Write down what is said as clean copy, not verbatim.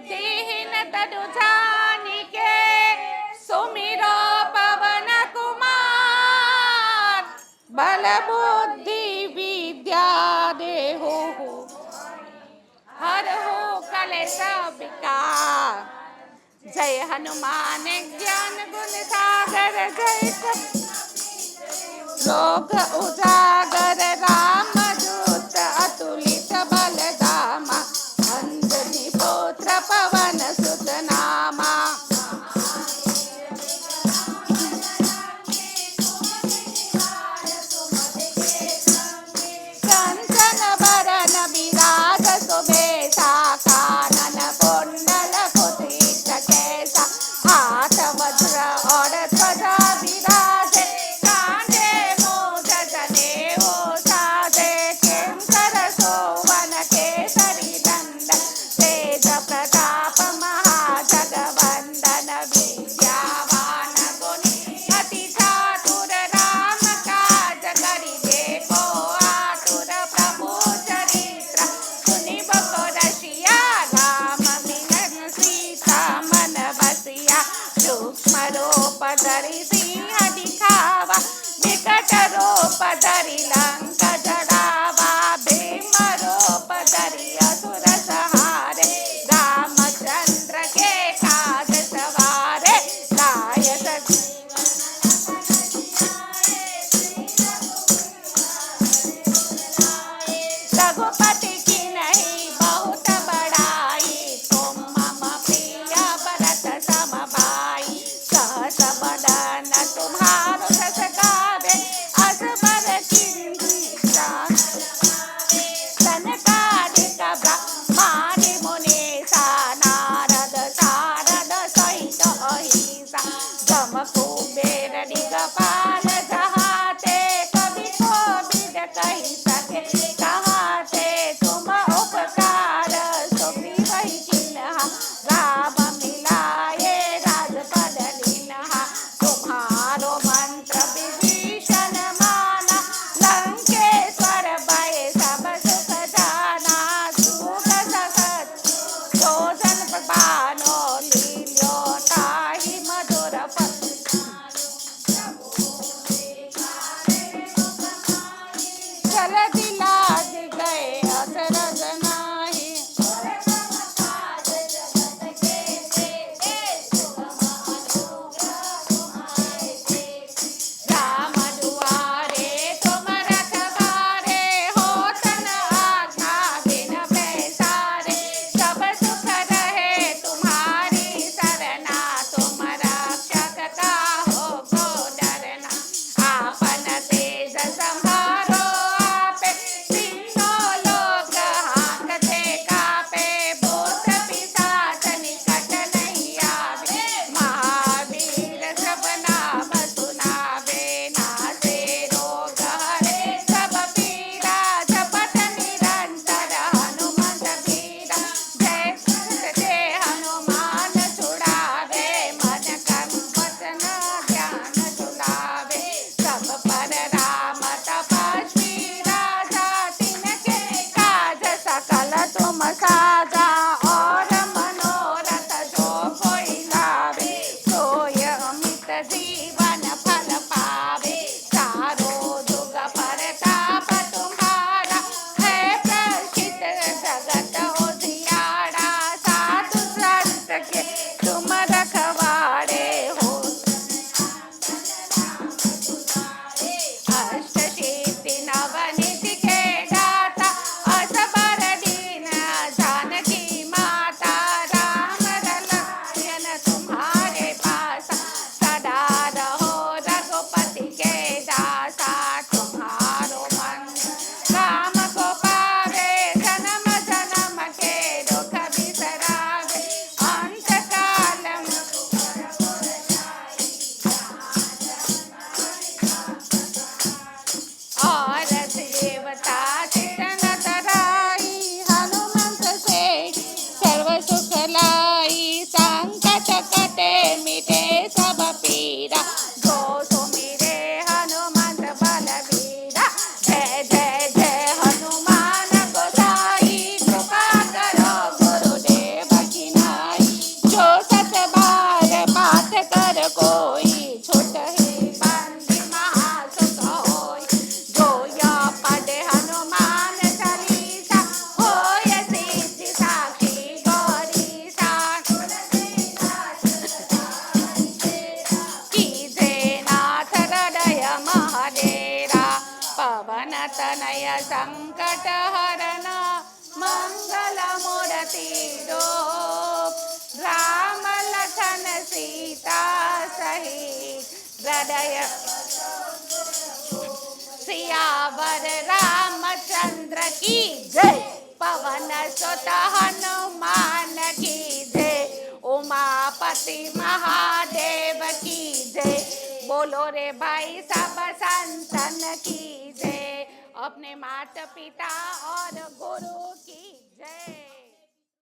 दीन तनु जानिके सुमिरो पवन कुमार, बल बुद्धि विद्या देहु हर हो कलेश विकार। जय हनुमान ज्ञान गुण सागर, जय लोक उजागर राम दूत अतुलित बल धामा, अंजनी पुत्र पवन सुत नामा। कंचन बरन विराज सुबेसा, कानन कुंडल कुंचित केसा, हाथ वज्र और ध्वजा विराजे, कांधे मूंज जनेऊ साजे, किंकर सोवन केसरी नंदन, तेज प्रताप महाजगवंदन, विद्यावान गुणी अति चातुर, राम काज करिबे को आतुर, प्रभु चरित्र सुनिबो रसिया, राम मिलन सीता मन बसिया, सूक्ष्म रूप धरि सिंह दिखावा, विकट रूप धरि लंक जरावा, भीम रूप धरि असुर संहारे, रामचंद्र के काज सवारे, लाय रघुपति की नहीं बहुत बड़ाई, तुम मम प्रिय भरत सम भाई, सहस बदन तुम्हारो जस गावे, तनय संकट हरण मंगल मूर्ति रूप राम लखन सीता सहित हृदय सियावर रामचंद्र की जय पवन सुत हनुमान की जय उमापति महादेव की जय बोलो रे भाई सब संतन की जय अपने माता पिता और गुरु